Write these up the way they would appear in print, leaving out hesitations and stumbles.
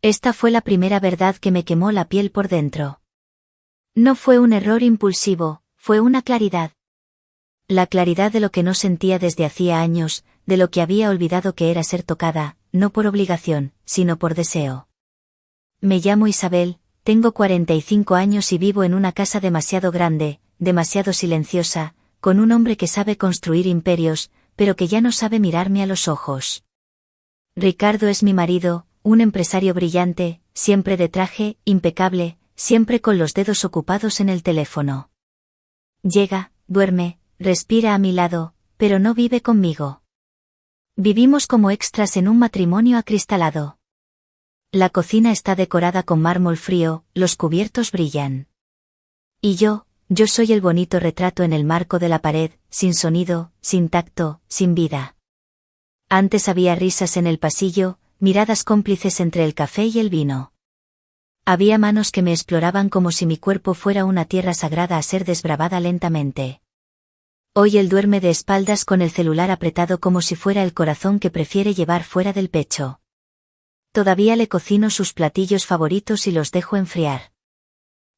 Esta fue la primera verdad que me quemó la piel por dentro. No fue un error impulsivo, fue una claridad. La claridad de lo que no sentía desde hacía años, de lo que había olvidado que era ser tocada, no por obligación, sino por deseo. Me llamo Isabel, tengo 45 años y vivo en una casa demasiado grande, demasiado silenciosa, con un hombre que sabe construir imperios, pero que ya no sabe mirarme a los ojos. Ricardo es mi marido, un empresario brillante, siempre de traje, impecable, siempre con los dedos ocupados en el teléfono. Llega, duerme, respira a mi lado, pero no vive conmigo. Vivimos como extras en un matrimonio acristalado. La cocina está decorada con mármol frío, los cubiertos brillan. Y yo soy el bonito retrato en el marco de la pared, sin sonido, sin tacto, sin vida. Antes había risas en el pasillo, miradas cómplices entre el café y el vino. Había manos que me exploraban como si mi cuerpo fuera una tierra sagrada a ser desbravada lentamente. Hoy él duerme de espaldas con el celular apretado como si fuera el corazón que prefiere llevar fuera del pecho. Todavía le cocino sus platillos favoritos y los dejo enfriar.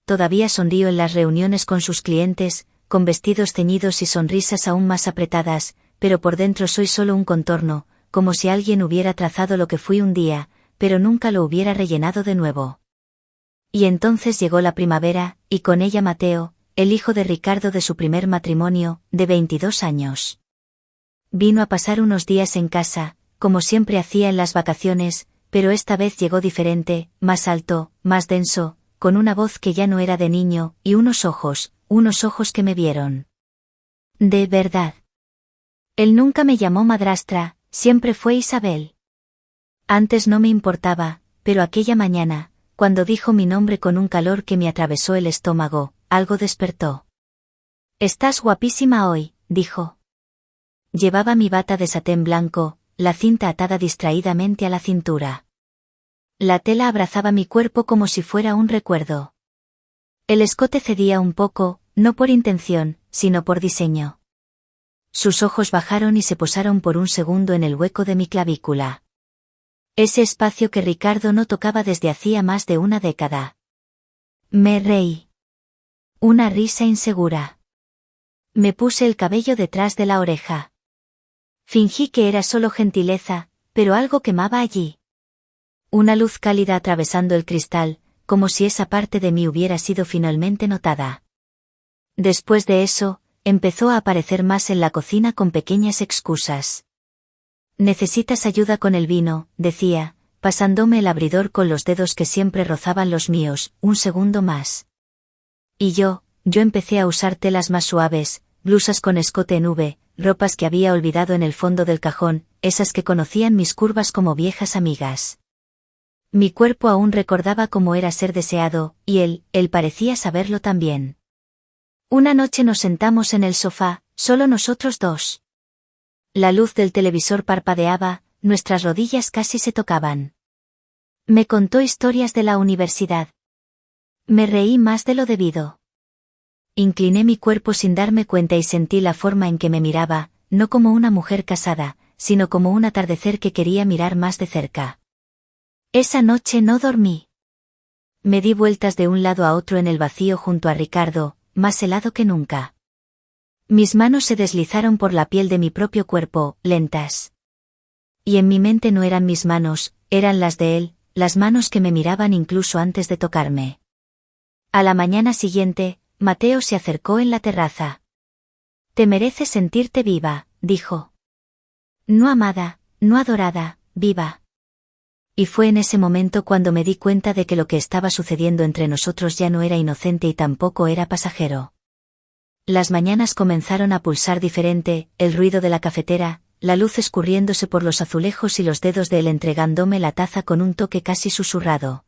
Todavía sonrío en las reuniones con sus clientes, con vestidos ceñidos y sonrisas aún más apretadas, pero por dentro soy solo un contorno, como si alguien hubiera trazado lo que fui un día, pero nunca lo hubiera rellenado de nuevo. Y entonces llegó la primavera, y con ella Mateo, el hijo de Ricardo de su primer matrimonio, de 22 años. Vino a pasar unos días en casa, como siempre hacía en las vacaciones, pero esta vez llegó diferente, más alto, más denso, con una voz que ya no era de niño, y unos ojos que me vieron. De verdad. Él nunca me llamó madrastra, siempre fue Isabel. Antes no me importaba, pero aquella mañana, cuando dijo mi nombre con un calor que me atravesó el estómago, algo despertó. Estás guapísima hoy, dijo. Llevaba mi bata de satén blanco, la cinta atada distraídamente a la cintura. La tela abrazaba mi cuerpo como si fuera un recuerdo. El escote cedía un poco, no por intención, sino por diseño. Sus ojos bajaron y se posaron por un segundo en el hueco de mi clavícula. Ese espacio que Ricardo no tocaba desde hacía más de una década. Me reí. Una risa insegura. Me puse el cabello detrás de la oreja. Fingí que era solo gentileza, pero algo quemaba allí. Una luz cálida atravesando el cristal, como si esa parte de mí hubiera sido finalmente notada. Después de eso, empezó a aparecer más en la cocina con pequeñas excusas. «Necesitas ayuda con el vino», decía, pasándome el abridor con los dedos que siempre rozaban los míos, un segundo más. Y yo empecé a usar telas más suaves, blusas con escote en V, ropas que había olvidado en el fondo del cajón, esas que conocían mis curvas como viejas amigas. Mi cuerpo aún recordaba cómo era ser deseado, y él parecía saberlo también. Una noche nos sentamos en el sofá, solo nosotros dos. La luz del televisor parpadeaba, nuestras rodillas casi se tocaban. Me contó historias de la universidad. Me reí más de lo debido. Incliné mi cuerpo sin darme cuenta y sentí la forma en que me miraba, no como una mujer casada, sino como un atardecer que quería mirar más de cerca. Esa noche no dormí. Me di vueltas de un lado a otro en el vacío junto a Ricardo, más helado que nunca. Mis manos se deslizaron por la piel de mi propio cuerpo, lentas. Y en mi mente no eran mis manos, eran las de él, las manos que me miraban incluso antes de tocarme. A la mañana siguiente, Mateo se acercó en la terraza. «Te mereces sentirte viva», dijo. «No amada, no adorada, viva». Y fue en ese momento cuando me di cuenta de que lo que estaba sucediendo entre nosotros ya no era inocente y tampoco era pasajero. Las mañanas comenzaron a pulsar diferente, el ruido de la cafetera, la luz escurriéndose por los azulejos y los dedos de él entregándome la taza con un toque casi susurrado.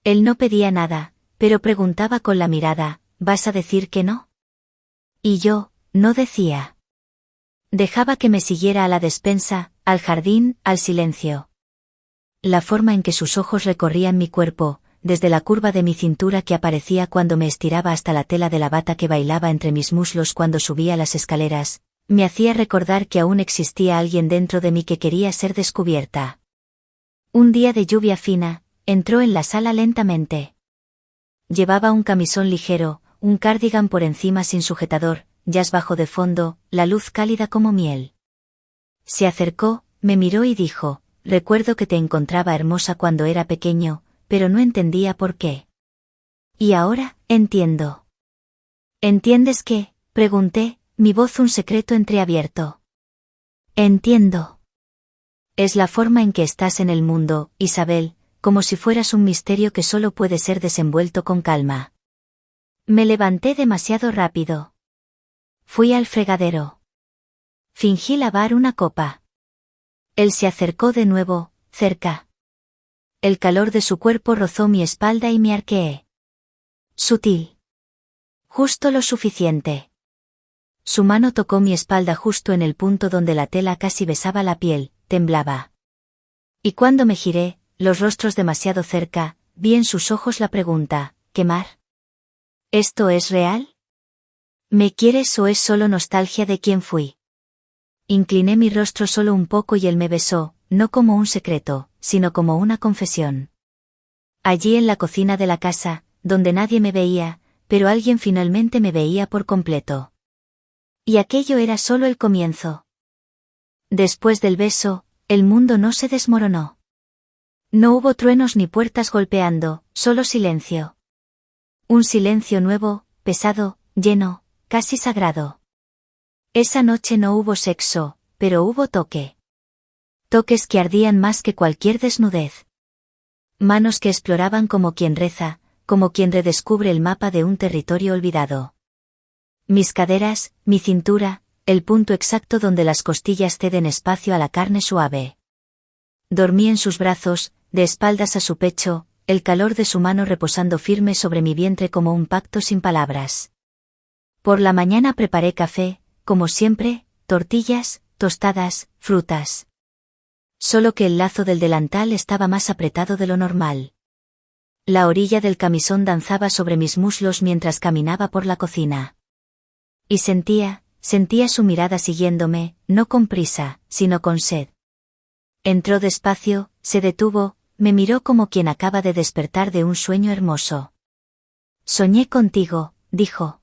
Él no pedía nada, pero preguntaba con la mirada, ¿vas a decir que no? Y yo, no decía. Dejaba que me siguiera a la despensa, al jardín, al silencio. La forma en que sus ojos recorrían mi cuerpo, desde la curva de mi cintura que aparecía cuando me estiraba hasta la tela de la bata que bailaba entre mis muslos cuando subía las escaleras, me hacía recordar que aún existía alguien dentro de mí que quería ser descubierta. Un día de lluvia fina, entró en la sala lentamente. Llevaba un camisón ligero, un cardigan por encima sin sujetador, jazz bajo de fondo, la luz cálida como miel. Se acercó, me miró y dijo, recuerdo que te encontraba hermosa cuando era pequeño, pero no entendía por qué. Y ahora, entiendo. ¿Entiendes qué? Pregunté, mi voz un secreto entreabierto. Entiendo. Es la forma en que estás en el mundo, Isabel, como si fueras un misterio que solo puede ser desenvuelto con calma. Me levanté demasiado rápido. Fui al fregadero. Fingí lavar una copa. Él se acercó de nuevo, cerca. El calor de su cuerpo rozó mi espalda y me arqueé. Sutil. Justo lo suficiente. Su mano tocó mi espalda justo en el punto donde la tela casi besaba la piel, temblaba. Y cuando me giré, los rostros demasiado cerca, vi en sus ojos la pregunta, ¿quemar? ¿Esto es real? ¿Me quieres o es solo nostalgia de quién fui? Incliné mi rostro solo un poco y él me besó, no como un secreto, sino como una confesión. Allí en la cocina de la casa, donde nadie me veía, pero alguien finalmente me veía por completo. Y aquello era solo el comienzo. Después del beso, el mundo no se desmoronó. No hubo truenos ni puertas golpeando, solo silencio. Un silencio nuevo, pesado, lleno, casi sagrado. Esa noche no hubo sexo, pero hubo toque. Toques que ardían más que cualquier desnudez. Manos que exploraban como quien reza, como quien redescubre el mapa de un territorio olvidado. Mis caderas, mi cintura, el punto exacto donde las costillas ceden espacio a la carne suave. Dormí en sus brazos, de espaldas a su pecho, el calor de su mano reposando firme sobre mi vientre como un pacto sin palabras. Por la mañana preparé café, como siempre, tortillas, tostadas, frutas. Solo que el lazo del delantal estaba más apretado de lo normal. La orilla del camisón danzaba sobre mis muslos mientras caminaba por la cocina. Y sentía su mirada siguiéndome, no con prisa, sino con sed. Entró despacio, se detuvo, me miró como quien acaba de despertar de un sueño hermoso. Soñé contigo, dijo.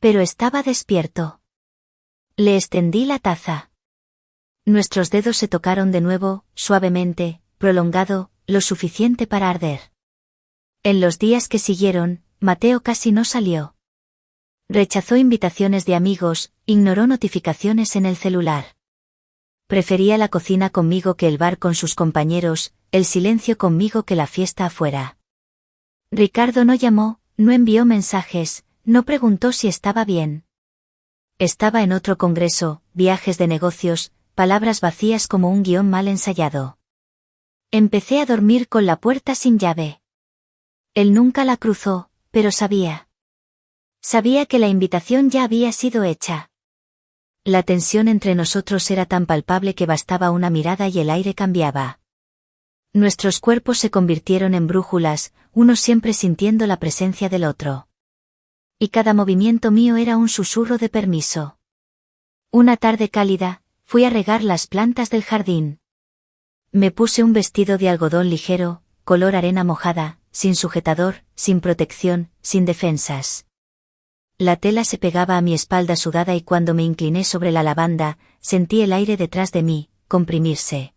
Pero estaba despierto. Le extendí la taza. Nuestros dedos se tocaron de nuevo, suavemente, prolongado, lo suficiente para arder. En los días que siguieron, Mateo casi no salió. Rechazó invitaciones de amigos, ignoró notificaciones en el celular. Prefería la cocina conmigo que el bar con sus compañeros, el silencio conmigo que la fiesta afuera. Ricardo no llamó, no envió mensajes, no preguntó si estaba bien. Estaba en otro congreso, viajes de negocios, palabras vacías como un guión mal ensayado. Empecé a dormir con la puerta sin llave. Él nunca la cruzó, pero sabía. Sabía que la invitación ya había sido hecha. La tensión entre nosotros era tan palpable que bastaba una mirada y el aire cambiaba. Nuestros cuerpos se convirtieron en brújulas, uno siempre sintiendo la presencia del otro. Y cada movimiento mío era un susurro de permiso. Una tarde cálida, fui a regar las plantas del jardín. Me puse un vestido de algodón ligero, color arena mojada, sin sujetador, sin protección, sin defensas. La tela se pegaba a mi espalda sudada y cuando me incliné sobre la lavanda, sentí el aire detrás de mí, comprimirse.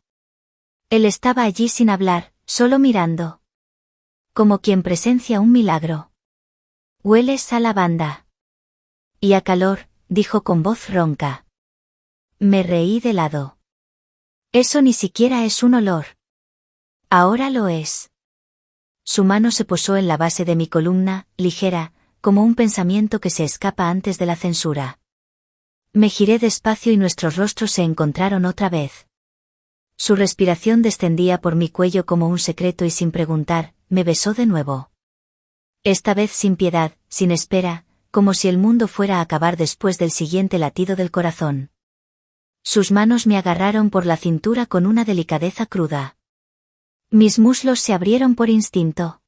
Él estaba allí sin hablar, solo mirando. Como quien presencia un milagro. «Hueles a lavanda». «Y a calor», dijo con voz ronca. Me reí de lado. «Eso ni siquiera es un olor». «Ahora lo es». Su mano se posó en la base de mi columna, ligera, como un pensamiento que se escapa antes de la censura. Me giré despacio y nuestros rostros se encontraron otra vez. Su respiración descendía por mi cuello como un secreto y sin preguntar, me besó de nuevo. Esta vez sin piedad, sin espera, como si el mundo fuera a acabar después del siguiente latido del corazón. Sus manos me agarraron por la cintura con una delicadeza cruda. Mis muslos se abrieron por instinto.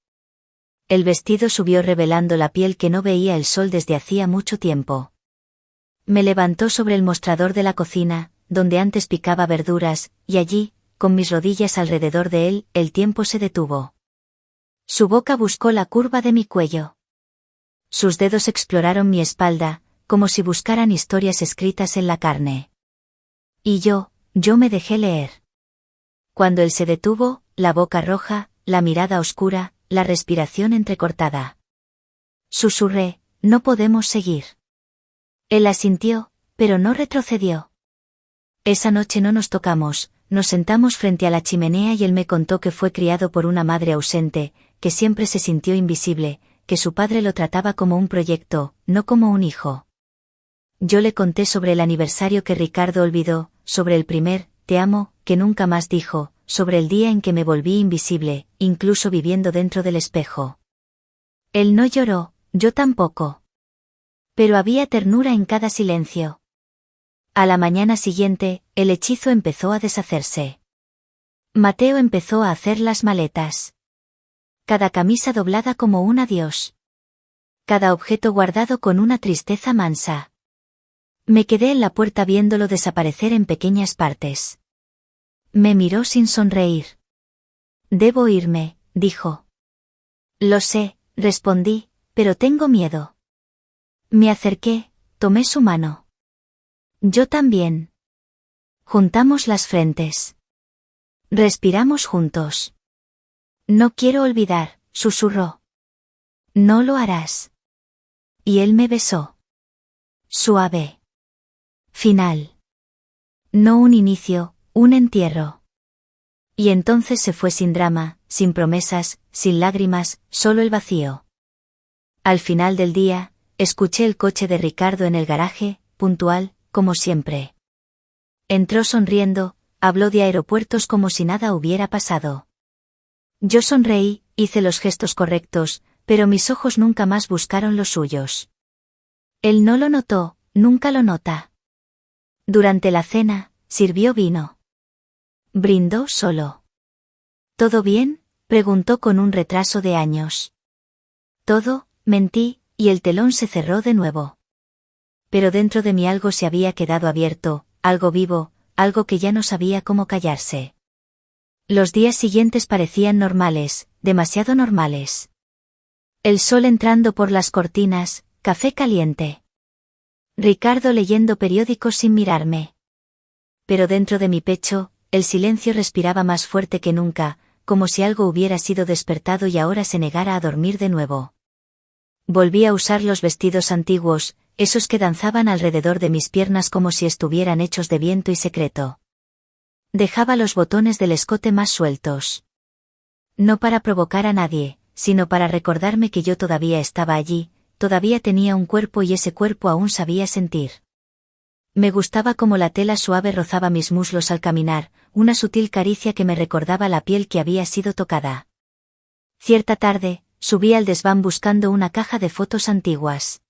El vestido subió revelando la piel que no veía el sol desde hacía mucho tiempo. Me levantó sobre el mostrador de la cocina, donde antes picaba verduras, y allí, con mis rodillas alrededor de él, el tiempo se detuvo. Su boca buscó la curva de mi cuello. Sus dedos exploraron mi espalda, como si buscaran historias escritas en la carne. Y yo me dejé leer. Cuando él se detuvo, la boca roja, la mirada oscura, la respiración entrecortada. Susurré, no podemos seguir. Él asintió, pero no retrocedió. Esa noche no nos tocamos, nos sentamos frente a la chimenea y él me contó que fue criado por una madre ausente, que siempre se sintió invisible, que su padre lo trataba como un proyecto, no como un hijo. Yo le conté sobre el aniversario que Ricardo olvidó, sobre el primer, te amo, que nunca más dijo, sobre el día en que me volví invisible, incluso viviendo dentro del espejo. Él no lloró, yo tampoco. Pero había ternura en cada silencio. A la mañana siguiente, el hechizo empezó a deshacerse. Mateo empezó a hacer las maletas. Cada camisa doblada como un adiós. Cada objeto guardado con una tristeza mansa. Me quedé en la puerta viéndolo desaparecer en pequeñas partes. Me miró sin sonreír. Debo irme, dijo. Lo sé, respondí, pero tengo miedo. Me acerqué, tomé su mano. Yo también. Juntamos las frentes. Respiramos juntos. No quiero olvidar, susurró. No lo harás. Y él me besó. Suave. Final. No un inicio, un entierro. Y entonces se fue sin drama, sin promesas, sin lágrimas, solo el vacío. Al final del día, escuché el coche de Ricardo en el garaje, puntual, como siempre. Entró sonriendo, habló de aeropuertos como si nada hubiera pasado. Yo sonreí, hice los gestos correctos, pero mis ojos nunca más buscaron los suyos. Él no lo notó, nunca lo nota. Durante la cena, sirvió vino. Brindó solo. ¿Todo bien?, preguntó con un retraso de años. Todo, mentí, y el telón se cerró de nuevo. Pero dentro de mí algo se había quedado abierto, algo vivo, algo que ya no sabía cómo callarse. Los días siguientes parecían normales, demasiado normales. El sol entrando por las cortinas, café caliente. Ricardo leyendo periódicos sin mirarme. Pero dentro de mi pecho, el silencio respiraba más fuerte que nunca, como si algo hubiera sido despertado y ahora se negara a dormir de nuevo. Volví a usar los vestidos antiguos, esos que danzaban alrededor de mis piernas como si estuvieran hechos de viento y secreto. Dejaba los botones del escote más sueltos. No para provocar a nadie, sino para recordarme que yo todavía estaba allí, todavía tenía un cuerpo y ese cuerpo aún sabía sentir. Me gustaba como la tela suave rozaba mis muslos al caminar, una sutil caricia que me recordaba la piel que había sido tocada. Cierta tarde, subí al desván buscando una caja de fotos antiguas.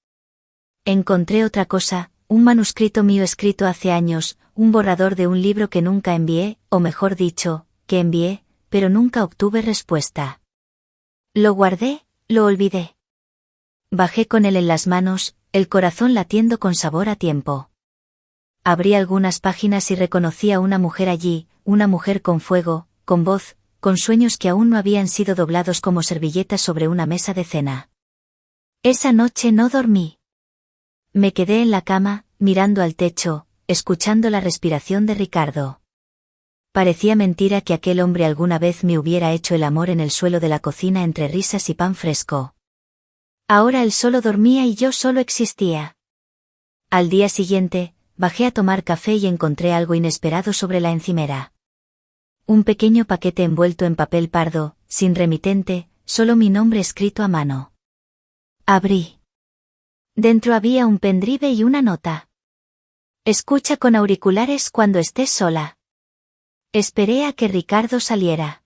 Encontré otra cosa, un manuscrito mío escrito hace años, un borrador de un libro que nunca envié, o mejor dicho, que envié, pero nunca obtuve respuesta. Lo guardé, lo olvidé. Bajé con él en las manos, el corazón latiendo con sabor a tiempo. Abrí algunas páginas y reconocí a una mujer allí, una mujer con fuego, con voz, con sueños que aún no habían sido doblados como servilletas sobre una mesa de cena. Esa noche no dormí. Me quedé en la cama, mirando al techo, escuchando la respiración de Ricardo. Parecía mentira que aquel hombre alguna vez me hubiera hecho el amor en el suelo de la cocina entre risas y pan fresco. Ahora él solo dormía y yo solo existía. Al día siguiente, bajé a tomar café y encontré algo inesperado sobre la encimera. Un pequeño paquete envuelto en papel pardo, sin remitente, solo mi nombre escrito a mano. Abrí. Dentro había un pendrive y una nota. Escucha con auriculares cuando estés sola. Esperé a que Ricardo saliera.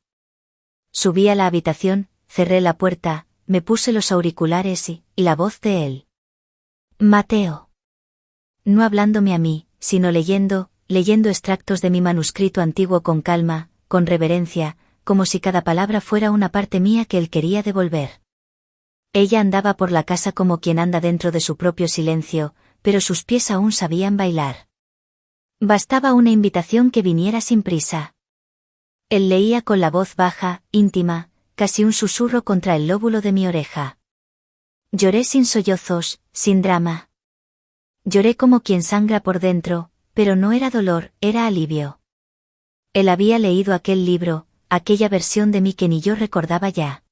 Subí a la habitación, cerré la puerta, me puse los auriculares y la voz de él. Mateo. No hablándome a mí, sino leyendo extractos de mi manuscrito antiguo con calma, con reverencia, como si cada palabra fuera una parte mía que él quería devolver. Ella andaba por la casa como quien anda dentro de su propio silencio, pero sus pies aún sabían bailar. Bastaba una invitación que viniera sin prisa. Él leía con la voz baja, íntima, casi un susurro contra el lóbulo de mi oreja. Lloré sin sollozos, sin drama. Lloré como quien sangra por dentro, pero no era dolor, era alivio. Él había leído aquel libro, aquella versión de mí que ni yo recordaba ya.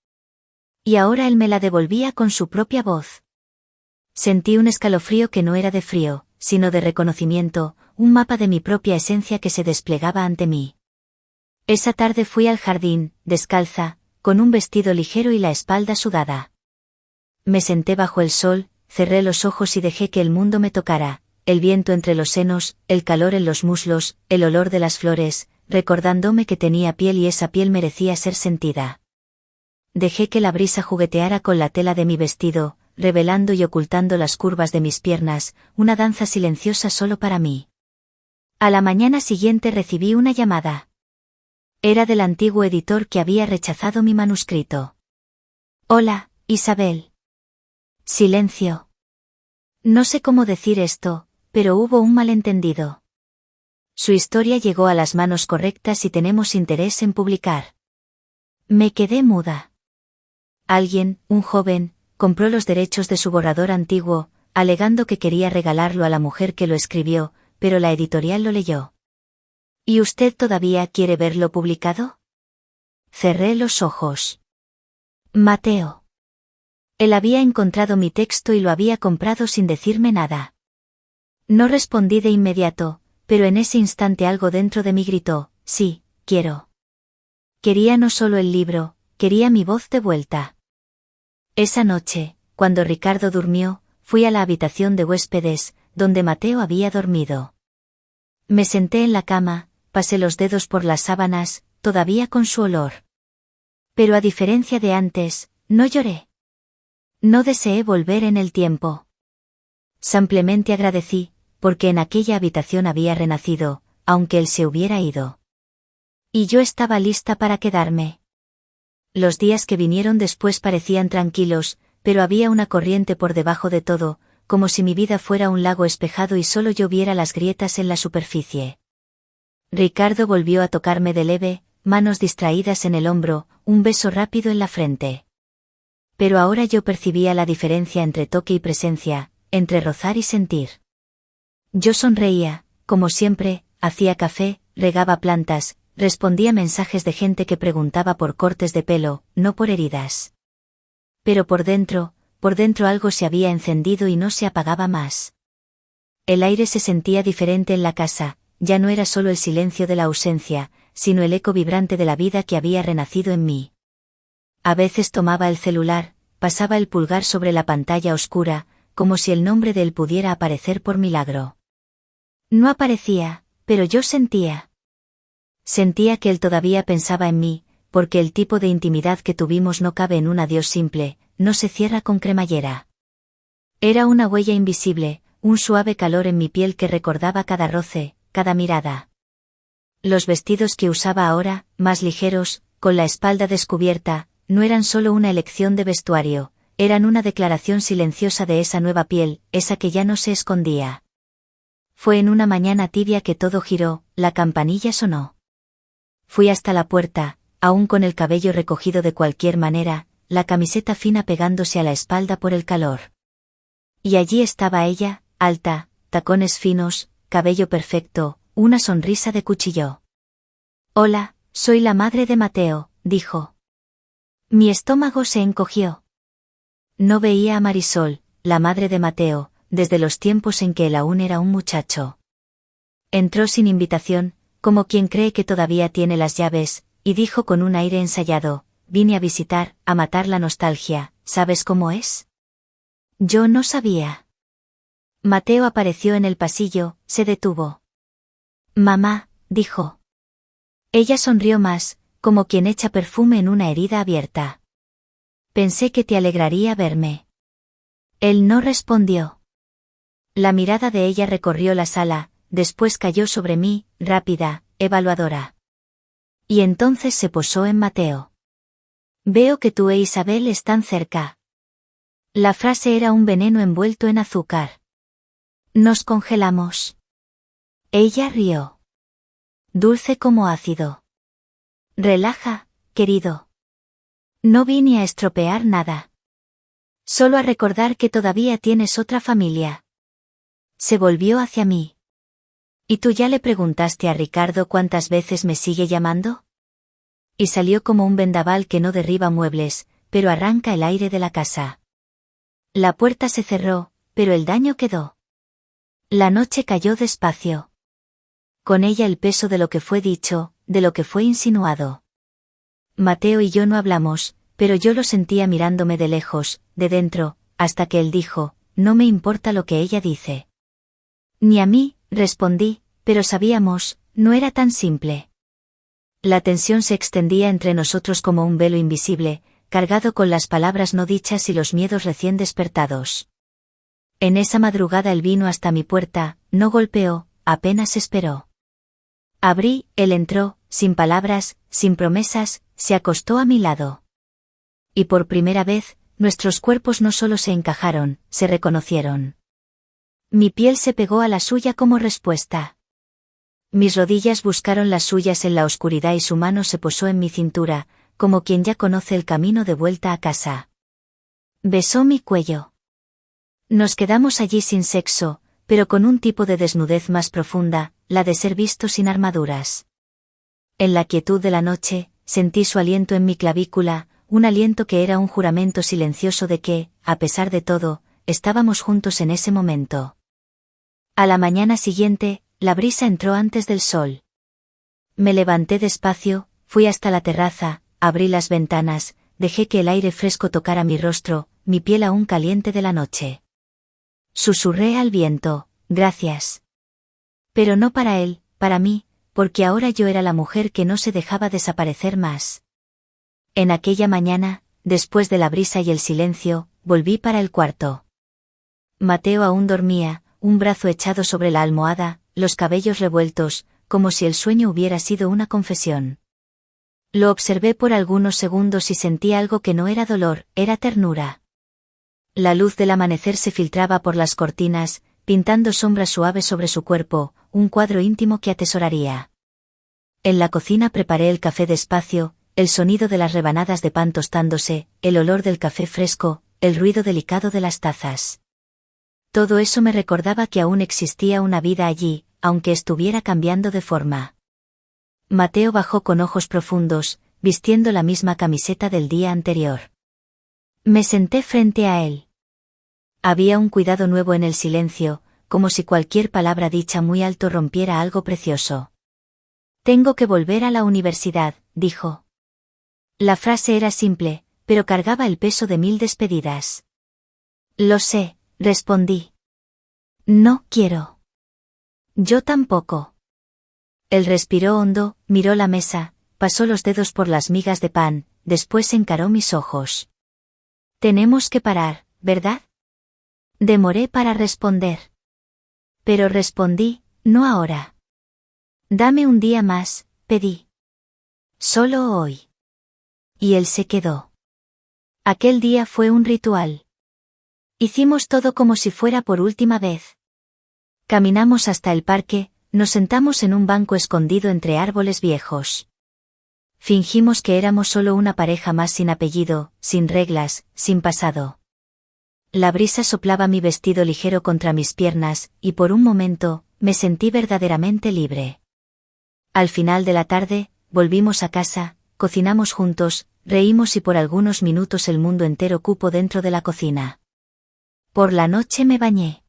Y ahora él me la devolvía con su propia voz. Sentí un escalofrío que no era de frío, sino de reconocimiento, un mapa de mi propia esencia que se desplegaba ante mí. Esa tarde fui al jardín, descalza, con un vestido ligero y la espalda sudada. Me senté bajo el sol, cerré los ojos y dejé que el mundo me tocara, el viento entre los senos, el calor en los muslos, el olor de las flores, recordándome que tenía piel y esa piel merecía ser sentida. Dejé que la brisa jugueteara con la tela de mi vestido, revelando y ocultando las curvas de mis piernas, una danza silenciosa solo para mí. A la mañana siguiente recibí una llamada. Era del antiguo editor que había rechazado mi manuscrito. Hola, Isabel. Silencio. No sé cómo decir esto, pero hubo un malentendido. Su historia llegó a las manos correctas y tenemos interés en publicar. Me quedé muda. Alguien, un joven, compró los derechos de su borrador antiguo, alegando que quería regalarlo a la mujer que lo escribió, pero la editorial lo leyó. ¿Y usted todavía quiere verlo publicado? Cerré los ojos. Mateo. Él había encontrado mi texto y lo había comprado sin decirme nada. No respondí de inmediato, pero en ese instante algo dentro de mí gritó, sí, quiero. Quería no solo el libro, quería mi voz de vuelta. Esa noche, cuando Ricardo durmió, fui a la habitación de huéspedes, donde Mateo había dormido. Me senté en la cama, pasé los dedos por las sábanas, todavía con su olor. Pero a diferencia de antes, no lloré. No deseé volver en el tiempo. Simplemente agradecí, porque en aquella habitación había renacido, aunque él se hubiera ido. Y yo estaba lista para quedarme. Los días que vinieron después parecían tranquilos, pero había una corriente por debajo de todo, como si mi vida fuera un lago espejado y solo yo viera las grietas en la superficie. Ricardo volvió a tocarme de leve, manos distraídas en el hombro, un beso rápido en la frente. Pero ahora yo percibía la diferencia entre toque y presencia, entre rozar y sentir. Yo sonreía, como siempre, hacía café, regaba plantas, respondía mensajes de gente que preguntaba por cortes de pelo, no por heridas. Pero por dentro algo se había encendido y no se apagaba más. El aire se sentía diferente en la casa, ya no era solo el silencio de la ausencia, sino el eco vibrante de la vida que había renacido en mí. A veces tomaba el celular, pasaba el pulgar sobre la pantalla oscura, como si el nombre de él pudiera aparecer por milagro. No aparecía, pero yo sentía. Sentía que él todavía pensaba en mí, porque el tipo de intimidad que tuvimos no cabe en un adiós simple, no se cierra con cremallera. Era una huella invisible, un suave calor en mi piel que recordaba cada roce, cada mirada. Los vestidos que usaba ahora, más ligeros, con la espalda descubierta, no eran solo una elección de vestuario, eran una declaración silenciosa de esa nueva piel, esa que ya no se escondía. Fue en una mañana tibia que todo giró, la campanilla sonó. Fui hasta la puerta, aún con el cabello recogido de cualquier manera, la camiseta fina pegándose a la espalda por el calor. Y allí estaba ella, alta, tacones finos, cabello perfecto, una sonrisa de cuchillo. Hola, soy la madre de Mateo, dijo. Mi estómago se encogió. No veía a Marisol, la madre de Mateo, desde los tiempos en que él aún era un muchacho. Entró sin invitación, como quien cree que todavía tiene las llaves, y dijo con un aire ensayado, vine a visitar, a matar la nostalgia, ¿sabes cómo es? Yo no sabía. Mateo apareció en el pasillo, se detuvo. Mamá, dijo. Ella sonrió más, como quien echa perfume en una herida abierta. Pensé que te alegraría verme. Él no respondió. La mirada de ella recorrió la sala, después cayó sobre mí, rápida, evaluadora. Y entonces se posó en Mateo. Veo que tú e Isabel están cerca. La frase era un veneno envuelto en azúcar. Nos congelamos. Ella rió. Dulce como ácido. Relaja, querido. No vine a estropear nada. Solo a recordar que todavía tienes otra familia. Se volvió hacia mí. ¿Y tú ya le preguntaste a Ricardo cuántas veces me sigue llamando? Y salió como un vendaval que no derriba muebles, pero arranca el aire de la casa. La puerta se cerró, pero el daño quedó. La noche cayó despacio. Con ella el peso de lo que fue dicho, de lo que fue insinuado. Mateo y yo no hablamos, pero yo lo sentía mirándome de lejos, de dentro, hasta que él dijo, no me importa lo que ella dice. Ni a mí, respondí, pero sabíamos, no era tan simple. La tensión se extendía entre nosotros como un velo invisible, cargado con las palabras no dichas y los miedos recién despertados. En esa madrugada él vino hasta mi puerta, no golpeó, apenas esperó. Abrí, él entró, sin palabras, sin promesas, se acostó a mi lado. Y por primera vez, nuestros cuerpos no solo se encajaron, se reconocieron. Mi piel se pegó a la suya como respuesta. Mis rodillas buscaron las suyas en la oscuridad y su mano se posó en mi cintura, como quien ya conoce el camino de vuelta a casa. Besó mi cuello. Nos quedamos allí sin sexo, pero con un tipo de desnudez más profunda, la de ser visto sin armaduras. En la quietud de la noche, sentí su aliento en mi clavícula, un aliento que era un juramento silencioso de que, a pesar de todo, estábamos juntos en ese momento. A la mañana siguiente, la brisa entró antes del sol. Me levanté despacio, fui hasta la terraza, abrí las ventanas, dejé que el aire fresco tocara mi rostro, mi piel aún caliente de la noche. Susurré al viento, gracias. Pero no para él, para mí, porque ahora yo era la mujer que no se dejaba desaparecer más. En aquella mañana, después de la brisa y el silencio, volví para el cuarto. Mateo aún dormía, un brazo echado sobre la almohada, los cabellos revueltos, como si el sueño hubiera sido una confesión. Lo observé por algunos segundos y sentí algo que no era dolor, era ternura. La luz del amanecer se filtraba por las cortinas, pintando sombras suaves sobre su cuerpo, un cuadro íntimo que atesoraría. En la cocina preparé el café despacio, el sonido de las rebanadas de pan tostándose, el olor del café fresco, el ruido delicado de las tazas. Todo eso me recordaba que aún existía una vida allí, aunque estuviera cambiando de forma. Mateo bajó con ojos profundos, vistiendo la misma camiseta del día anterior. Me senté frente a él. Había un cuidado nuevo en el silencio, como si cualquier palabra dicha muy alto rompiera algo precioso. Tengo que volver a la universidad, dijo. La frase era simple, pero cargaba el peso de 1000 despedidas. Lo sé, respondí. No quiero. Yo tampoco. Él respiró hondo, miró la mesa, pasó los dedos por las migas de pan, después encaró mis ojos. Tenemos que parar, ¿verdad? Demoré para responder. Pero respondí, no ahora. Dame un día más, pedí. Solo hoy. Y él se quedó. Aquel día fue un ritual. Hicimos todo como si fuera por última vez. Caminamos hasta el parque, nos sentamos en un banco escondido entre árboles viejos. Fingimos que éramos solo una pareja más sin apellido, sin reglas, sin pasado. La brisa soplaba mi vestido ligero contra mis piernas, y por un momento, me sentí verdaderamente libre. Al final de la tarde, volvimos a casa, cocinamos juntos, reímos y por algunos minutos el mundo entero cupo dentro de la cocina. Por la noche me bañé.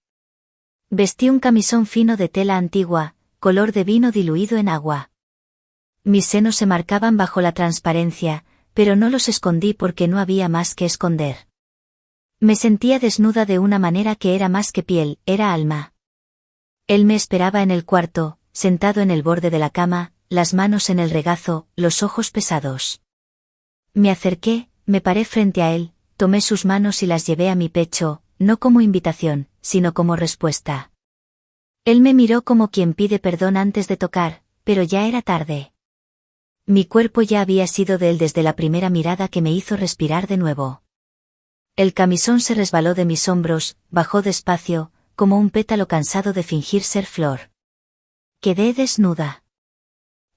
Vestí un camisón fino de tela antigua, color de vino diluido en agua. Mis senos se marcaban bajo la transparencia, pero no los escondí porque no había más que esconder. Me sentía desnuda de una manera que era más que piel, era alma. Él me esperaba en el cuarto, sentado en el borde de la cama, las manos en el regazo, los ojos pesados. Me acerqué, me paré frente a él, tomé sus manos y las llevé a mi pecho, no como invitación, sino como respuesta. Él me miró como quien pide perdón antes de tocar, pero ya era tarde. Mi cuerpo ya había sido de él desde la primera mirada que me hizo respirar de nuevo. El camisón se resbaló de mis hombros, bajó despacio, como un pétalo cansado de fingir ser flor. Quedé desnuda.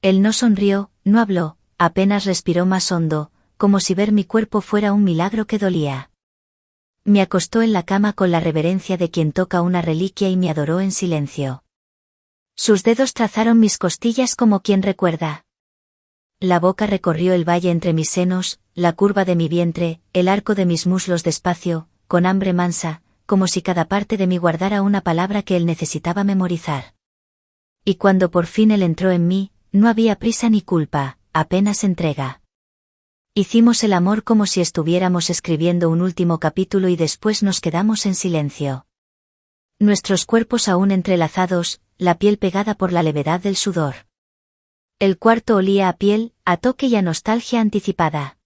Él no sonrió, no habló, apenas respiró más hondo, como si ver mi cuerpo fuera un milagro que dolía. Me acostó en la cama con la reverencia de quien toca una reliquia y me adoró en silencio. Sus dedos trazaron mis costillas como quien recuerda. La boca recorrió el valle entre mis senos, la curva de mi vientre, el arco de mis muslos despacio, con hambre mansa, como si cada parte de mí guardara una palabra que él necesitaba memorizar. Y cuando por fin él entró en mí, no había prisa ni culpa, apenas entrega. Hicimos el amor como si estuviéramos escribiendo un último capítulo y después nos quedamos en silencio. Nuestros cuerpos aún entrelazados, la piel pegada por la levedad del sudor. El cuarto olía a piel, a toque y a nostalgia anticipada.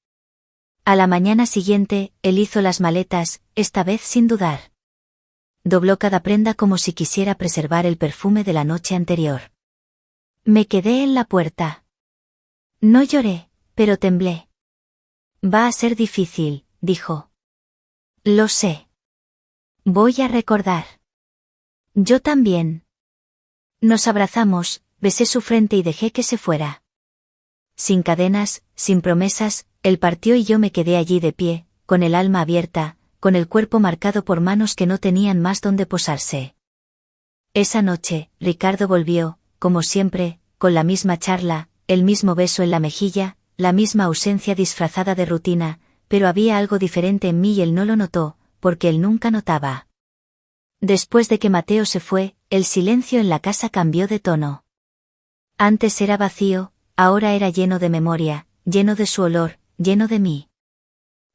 A la mañana siguiente, él hizo las maletas, esta vez sin dudar. Dobló cada prenda como si quisiera preservar el perfume de la noche anterior. Me quedé en la puerta. No lloré, pero temblé. Va a ser difícil, dijo. Lo sé. Voy a recordar. Yo también. Nos abrazamos, besé su frente y dejé que se fuera. Sin cadenas, sin promesas, él partió y yo me quedé allí de pie, con el alma abierta, con el cuerpo marcado por manos que no tenían más donde posarse. Esa noche, Ricardo volvió, como siempre, con la misma charla, el mismo beso en la mejilla, la misma ausencia disfrazada de rutina, pero había algo diferente en mí y él no lo notó, porque él nunca notaba. Después de que Mateo se fue, el silencio en la casa cambió de tono. Antes era vacío, ahora era lleno de memoria, lleno de su olor, lleno de mí.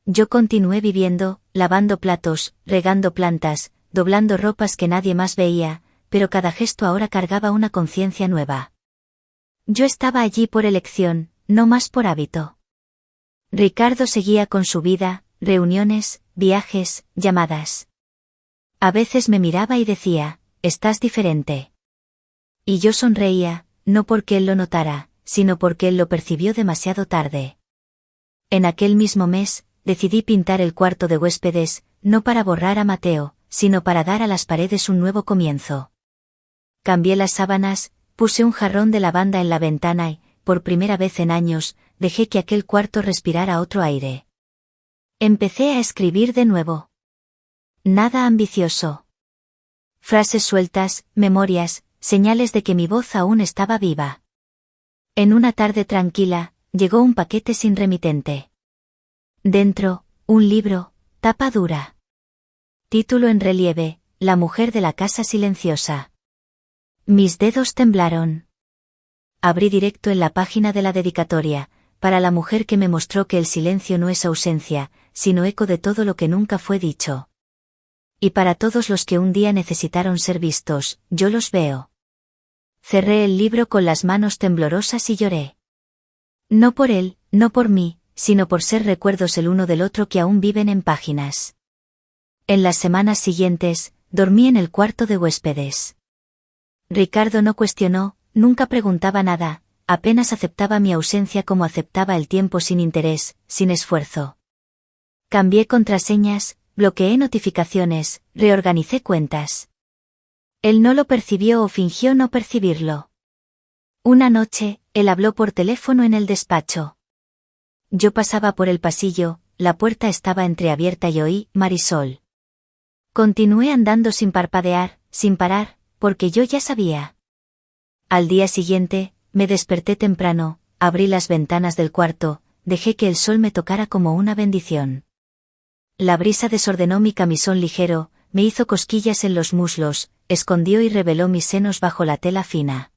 Yo continué viviendo, lavando platos, regando plantas, doblando ropas que nadie más veía, pero cada gesto ahora cargaba una conciencia nueva. Yo estaba allí por elección, no más por hábito. Ricardo seguía con su vida, reuniones, viajes, llamadas. A veces me miraba y decía, estás diferente. Y yo sonreía, no porque él lo notara, sino porque él lo percibió demasiado tarde. En aquel mismo mes, decidí pintar el cuarto de huéspedes, no para borrar a Mateo, sino para dar a las paredes un nuevo comienzo. Cambié las sábanas, puse un jarrón de lavanda en la ventana y, por primera vez en años, dejé que aquel cuarto respirara otro aire. Empecé a escribir de nuevo. Nada ambicioso. Frases sueltas, memorias, señales de que mi voz aún estaba viva. En una tarde tranquila, llegó un paquete sin remitente. Dentro, un libro, tapa dura. Título en relieve, La mujer de la casa silenciosa. Mis dedos temblaron. Abrí directo en la página de la dedicatoria, para la mujer que me mostró que el silencio no es ausencia, sino eco de todo lo que nunca fue dicho. Y para todos los que un día necesitaron ser vistos, yo los veo. Cerré el libro con las manos temblorosas y lloré. No por él, no por mí, sino por ser recuerdos el uno del otro que aún viven en páginas. En las semanas siguientes, dormí en el cuarto de huéspedes. Ricardo no cuestionó, nunca preguntaba nada, apenas aceptaba mi ausencia como aceptaba el tiempo sin interés, sin esfuerzo. Cambié contraseñas, bloqueé notificaciones, reorganicé cuentas. Él no lo percibió o fingió no percibirlo. Una noche, él habló por teléfono en el despacho. Yo pasaba por el pasillo, la puerta estaba entreabierta y oí, Marisol. Continué andando sin parpadear, sin parar, porque yo ya sabía. Al día siguiente, me desperté temprano, abrí las ventanas del cuarto, dejé que el sol me tocara como una bendición. La brisa desordenó mi camisón ligero, me hizo cosquillas en los muslos, escondió y reveló mis senos bajo la tela fina.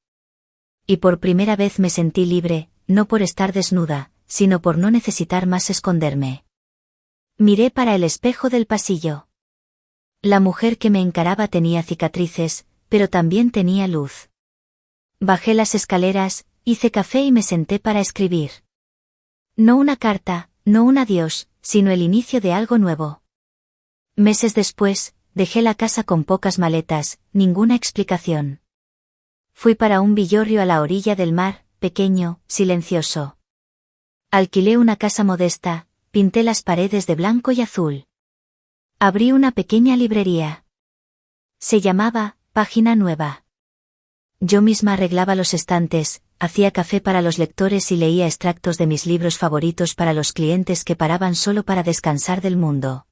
Y por primera vez me sentí libre, no por estar desnuda, sino por no necesitar más esconderme. Miré para el espejo del pasillo. La mujer que me encaraba tenía cicatrices, pero también tenía luz. Bajé las escaleras, hice café y me senté para escribir. No una carta, no un adiós, sino el inicio de algo nuevo. Meses después, dejé la casa con pocas maletas, ninguna explicación. Fui para un villorrio a la orilla del mar, pequeño, silencioso. Alquilé una casa modesta, pinté las paredes de blanco y azul. Abrí una pequeña librería. Se llamaba Página Nueva. Yo misma arreglaba los estantes, hacía café para los lectores y leía extractos de mis libros favoritos para los clientes que paraban solo para descansar del mundo.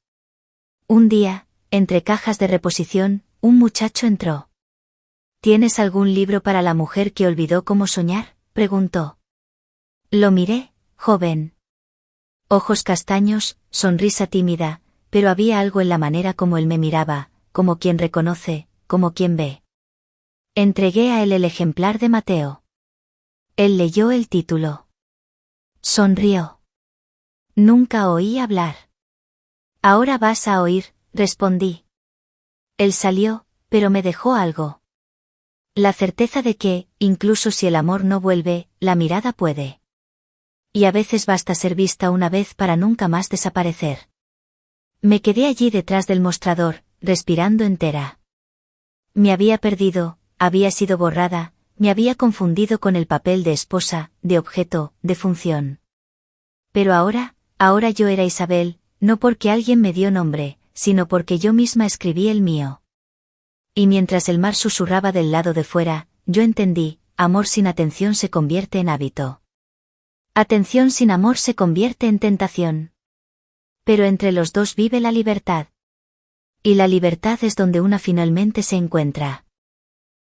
Un día, entre cajas de reposición, un muchacho entró. ¿Tienes algún libro para la mujer que olvidó cómo soñar?, preguntó. Lo miré, joven. Ojos castaños, sonrisa tímida, pero había algo en la manera como él me miraba, como quien reconoce, como quien ve. Entregué a él el ejemplar de Mateo. Él leyó el título. Sonrió. Nunca oí hablar. Ahora vas a oír, respondí. Él salió, pero me dejó algo. La certeza de que, incluso si el amor no vuelve, la mirada puede. Y a veces basta ser vista una vez para nunca más desaparecer. Me quedé allí detrás del mostrador, respirando entera. Me había perdido, había sido borrada, me había confundido con el papel de esposa, de objeto, de función. Pero ahora yo era Isabel, no porque alguien me dio nombre, sino porque yo misma escribí el mío. Y mientras el mar susurraba del lado de fuera, yo entendí, amor sin atención se convierte en hábito. Atención sin amor se convierte en tentación. Pero entre los dos vive la libertad. Y la libertad es donde una finalmente se encuentra.